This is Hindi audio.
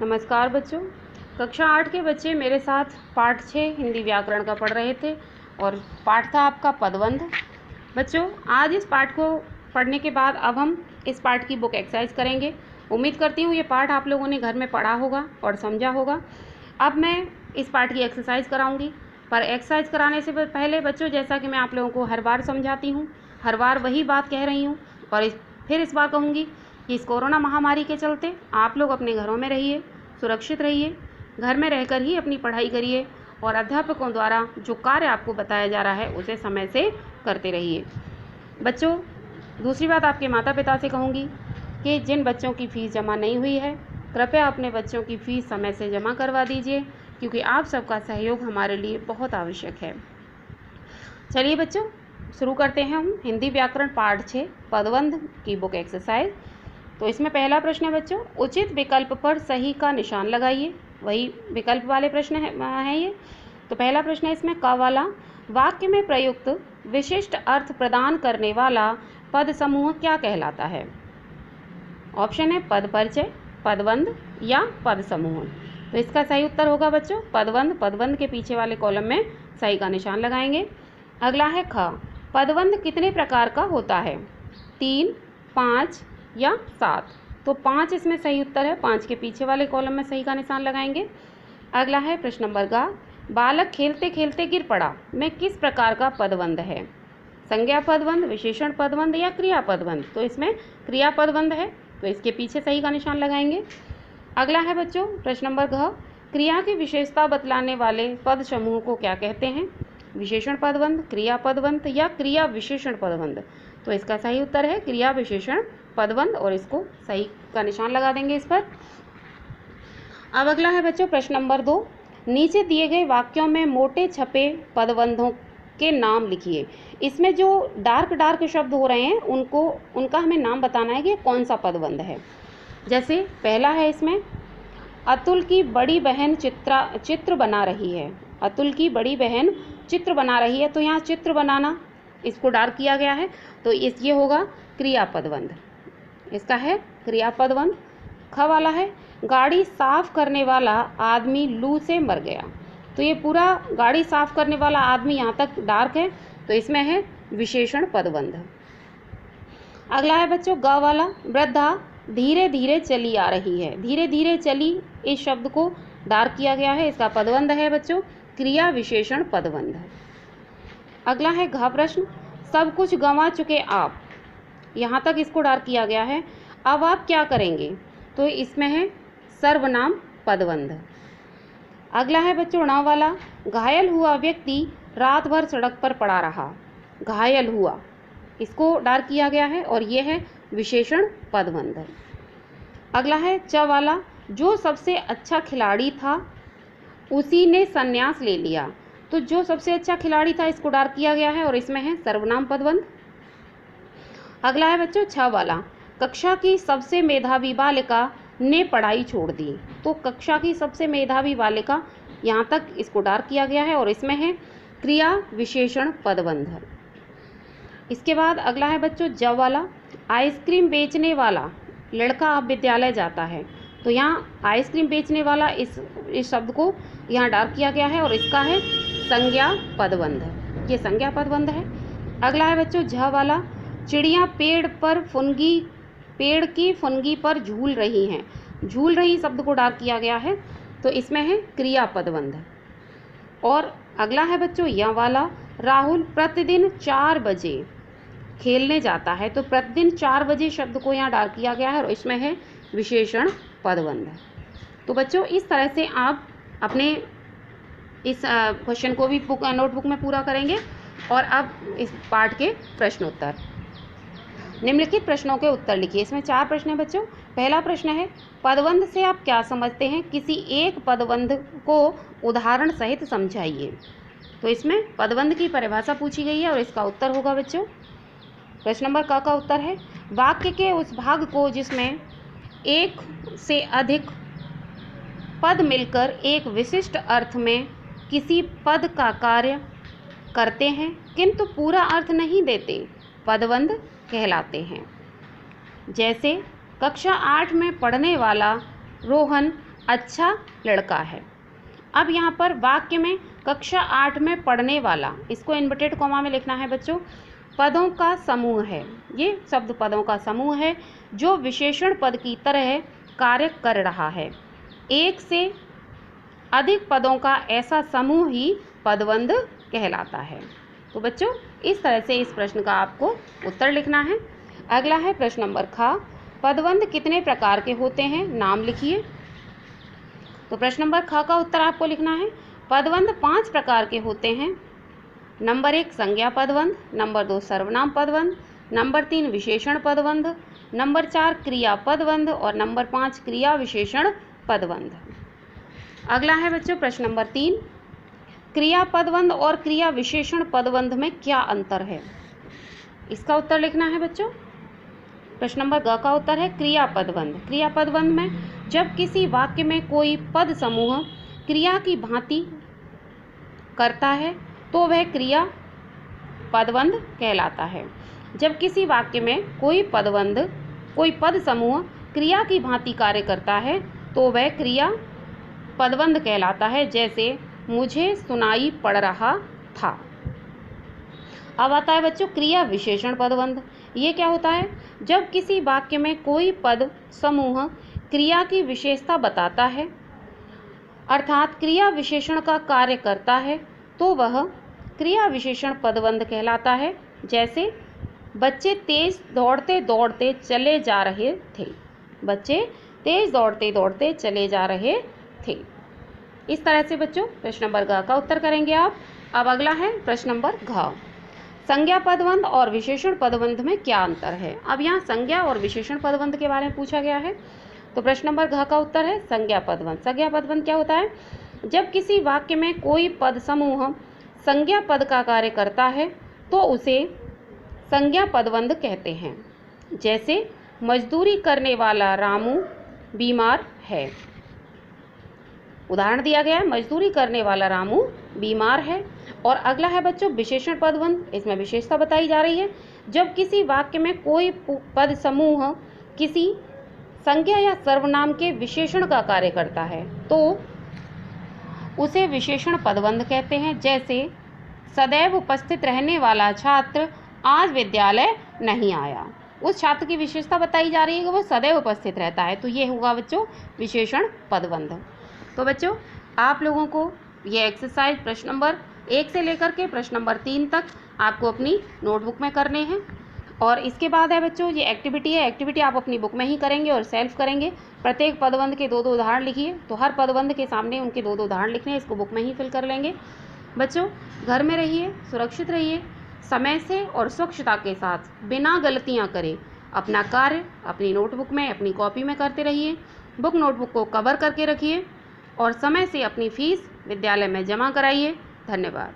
नमस्कार बच्चों। कक्षा 8 के बच्चे मेरे साथ पाठ 6 हिंदी व्याकरण का पढ़ रहे थे और पाठ था आपका पदबंध। बच्चों, आज इस पाठ को पढ़ने के बाद अब हम इस पाठ की बुक एक्सरसाइज करेंगे। उम्मीद करती हूँ ये पाठ आप लोगों ने घर में पढ़ा होगा और समझा होगा। अब मैं इस पाठ की एक्सरसाइज कराऊंगी, पर एक्सरसाइज कराने से पहले बच्चों, जैसा कि मैं आप लोगों को हर बार समझाती हूँ, हर बार वही बात कह रही हूँ और फिर इस बार कहूँगी कि इस कोरोना महामारी के चलते आप लोग अपने घरों में रहिए, सुरक्षित रहिए, घर में रहकर ही अपनी पढ़ाई करिए और अध्यापकों द्वारा जो कार्य आपको बताया जा रहा है उसे समय से करते रहिए। बच्चों, दूसरी बात आपके माता पिता से कहूँगी कि जिन बच्चों की फ़ीस जमा नहीं हुई है, कृपया अपने बच्चों की फ़ीस समय से जमा करवा दीजिए, क्योंकि आप सबका सहयोग हमारे लिए बहुत आवश्यक है। चलिए बच्चों, शुरू करते हैं हम हिंदी व्याकरण पाठ 6 पदबंध की बुक एक्सरसाइज। तो इसमें पहला प्रश्न है बच्चों, उचित विकल्प पर सही का निशान लगाइए। वही विकल्प वाले प्रश्न है ये। तो पहला प्रश्न है इसमें क वाला, वाक्य में प्रयुक्त विशिष्ट अर्थ प्रदान करने वाला पद समूह क्या कहलाता है? ऑप्शन है पद परिचय, पदबंध या पद समूह। तो इसका सही उत्तर होगा बच्चों पदबंध। पदबंध के पीछे वाले कॉलम में सही का निशान लगाएंगे। अगला है ख, पदबंध कितने प्रकार का होता है? 3, 5 या 7। तो 5 इसमें सही उत्तर है, 5 के पीछे वाले कॉलम में सही का निशान लगाएंगे। अगला है प्रश्न नंबर ग, बालक खेलते खेलते गिर पड़ा में किस प्रकार का पदबंध है? संज्ञा पदबंध, विशेषण पदबंध या क्रिया पदबंध? तो इसमें क्रिया पदबंध है, तो इसके पीछे सही का निशान लगाएंगे। अगला है बच्चों प्रश्न नंबर घ, क्रिया की विशेषता बतलाने वाले पद समूह को क्या कहते हैं? विशेषण पदबंध, क्रिया पदबंध या क्रिया विशेषण पदबंध? तो इसका सही उत्तर है क्रिया विशेषण पदबंध और इसको सही का निशान लगा देंगे इस पर। अब अगला है बच्चों प्रश्न नंबर 2, नीचे दिए गए वाक्यों में मोटे छपे पदबंधों के नाम लिखिए। इसमें जो डार्क शब्द हो रहे हैं उनका हमें नाम बताना है कि कौन सा पदबंध है। जैसे पहला है इसमें, अतुल की बड़ी बहन चित्र बना रही है। अतुल की बड़ी बहन चित्र बना रही है, तो यहाँ चित्र बनाना इसको डार्क किया गया है, तो ये होगा क्रिया पदबंध। इसका है क्रिया पदबंध। ख वाला है, गाड़ी साफ करने वाला आदमी लू से मर गया। तो ये पूरा गाड़ी साफ करने वाला आदमी यहाँ तक डार्क है, तो इसमें है विशेषण पदबंध। अगला है बच्चों ग वाला, वृद्धा धीरे धीरे चली आ रही है। धीरे धीरे चली, इस शब्द को डार्क किया गया है, इसका पदबंध है बच्चों क्रिया विशेषण पदबंध। अगला है घ प्रश्न, सब कुछ गंवा चुके आप। यहाँ तक इसको डार्क किया गया है, अब आप क्या करेंगे? तो इसमें है सर्वनाम पदबंध। अगला है बच्चों ण वाला, घायल हुआ व्यक्ति रात भर सड़क पर पड़ा रहा। घायल हुआ, इसको डार्क किया गया है और ये है विशेषण पदबंध। अगला है च वाला, जो सबसे अच्छा खिलाड़ी था उसी ने संन्यास ले लिया। तो जो सबसे अच्छा खिलाड़ी था इसको डार्क किया गया है और इसमें है सर्वनाम पदबंध। अगला है बच्चों छ वाला, कक्षा की सबसे मेधावी बालिका ने पढ़ाई छोड़ दी। तो कक्षा की सबसे मेधावी बालिका, यहाँ तक इसको डार्क किया गया है और इसमें है क्रिया विशेषण पदबंध। इसके बाद अगला है बच्चों ज वाला, आइसक्रीम बेचने वाला लड़का अब विद्यालय जाता है। तो यहाँ आइसक्रीम बेचने वाला इस शब्द को यहाँ डार्क किया गया है और इसका है संज्ञा पदबंध। ये संज्ञा पदबंध है। अगला है बच्चों झ वाला, चिड़िया पेड़ की फुनगी पर झूल रही हैं। झूल रही शब्द को डार्क किया गया है, तो इसमें है क्रिया पदबंध। और अगला है बच्चों य वाला, राहुल प्रतिदिन 4 बजे खेलने जाता है। तो प्रतिदिन 4 बजे शब्द को यहाँ डार्क किया गया है और इसमें है विशेषण पदबंध। तो बच्चों इस तरह से आप अपने इस क्वेश्चन को भी नोटबुक में पूरा करेंगे। और अब इस पाठ के प्रश्नोत्तर, निम्नलिखित प्रश्नों के उत्तर लिखिए। इसमें 4 प्रश्न हैं बच्चों। पहला प्रश्न है, पदबंध से आप क्या समझते हैं? किसी एक पदबंध को उदाहरण सहित समझाइए। तो इसमें पदबंध की परिभाषा पूछी गई है और इसका उत्तर होगा बच्चों प्रश्न नंबर क का उत्तर है, वाक्य के उस भाग को जिसमें एक से अधिक पद मिलकर एक विशिष्ट अर्थ में किसी पद का कार्य करते हैं किंतु पूरा अर्थ नहीं देते, पदबंध कहलाते हैं। जैसे कक्षा 8 में पढ़ने वाला रोहन अच्छा लड़का है। अब यहाँ पर वाक्य में कक्षा 8 में पढ़ने वाला, इसको इन्वर्टेड कॉमा में लिखना है बच्चों, पदों का समूह है। ये शब्द पदों का समूह है जो विशेषण पद की तरह कार्य कर रहा है। एक से अधिक पदों का ऐसा समूह ही पदबंध कहलाता है। तो बच्चों इस तरह से इस प्रश्न का आपको उत्तर लिखना है। अगला है प्रश्न नंबर ख, पदबंध कितने प्रकार के होते हैं, नाम लिखिए। तो प्रश्न नंबर ख का उत्तर आपको लिखना है, पदबंध 5 प्रकार के होते हैं। नंबर 1 संज्ञा पदबंध, नंबर 2 सर्वनाम पदबंध, नंबर 3 विशेषण पदबंध, नंबर 4 क्रिया पदबंध और नंबर 5 क्रिया विशेषण पदबंध। अगला है बच्चों प्रश्न नंबर 3, क्रिया पदबंध और क्रिया विशेषण पदबंध में क्या अंतर है, इसका उत्तर लिखना है बच्चों। प्रश्न नंबर ग का उत्तर है क्रिया पदबंध। क्रिया पदबंध में जब किसी वाक्य में कोई पद समूह क्रिया की भांति करता है तो वह क्रिया पदबंध कहलाता है। जब किसी वाक्य में कोई पद समूह क्रिया की भांति कार्य करता है तो वह क्रिया पदबंध कहलाता है। जैसे मुझे सुनाई पड़ रहा था। अब आता है बच्चों क्रिया विशेषण पदबंध। ये क्या होता है, जब किसी वाक्य में कोई पद समूह क्रिया की विशेषता बताता है अर्थात क्रिया विशेषण का कार्य करता है तो वह क्रिया विशेषण पदबंध कहलाता है। जैसे बच्चे तेज दौड़ते दौड़ते चले जा रहे थे। बच्चे तेज दौड़ते दौड़ते चले जा रहे थे। इस तरह से बच्चों प्रश्न नंबर ग का उत्तर करेंगे आप। अब अगला है प्रश्न नंबर घ, संज्ञा पदबंध और विशेषण पदबंध में क्या अंतर है। अब यहाँ संज्ञा और विशेषण पदबंध के बारे में पूछा गया है। तो प्रश्न नंबर घ का उत्तर है संज्ञा पदबंध। संज्ञा पदबंध क्या होता है, जब किसी वाक्य में कोई पद समूह संज्ञा पद का कार्य करता है तो उसे संज्ञा पदबंध कहते हैं। जैसे मजदूरी करने वाला रामू बीमार है। उदाहरण दिया गया है मजदूरी करने वाला रामू बीमार है। और अगला है बच्चों विशेषण पदबंध। इसमें विशेषता बताई जा रही है, जब किसी वाक्य में कोई पद समूह किसी संज्ञा या सर्वनाम के विशेषण का कार्य करता है तो उसे विशेषण पदबंध कहते हैं। जैसे सदैव उपस्थित रहने वाला छात्र आज विद्यालय नहीं आया। उस छात्र की विशेषता बताई जा रही है कि वो सदैव उपस्थित रहता है, तो ये होगा बच्चों विशेषण पदबंध। तो बच्चों आप लोगों को ये एक्सरसाइज प्रश्न नंबर 1 से लेकर के प्रश्न नंबर 3 तक आपको अपनी नोटबुक में करने हैं। और इसके बाद है बच्चों ये एक्टिविटी है। एक्टिविटी आप अपनी बुक में ही करेंगे और सेल्फ करेंगे। प्रत्येक पदबंध के 2-2 उदाहरण लिखिए। तो हर पदबंध के सामने उनके 2-2 उदाहरण लिखने हैं, इसको बुक में ही फिल कर लेंगे। बच्चों घर में रहिए, सुरक्षित रहिए, समय से और स्वच्छता के साथ बिना गलतियां करे अपना कार्य अपनी नोटबुक में अपनी कॉपी में करते रहिए। बुक नोटबुक को कवर करके रखिए और समय से अपनी फीस विद्यालय में जमा कराइए। धन्यवाद।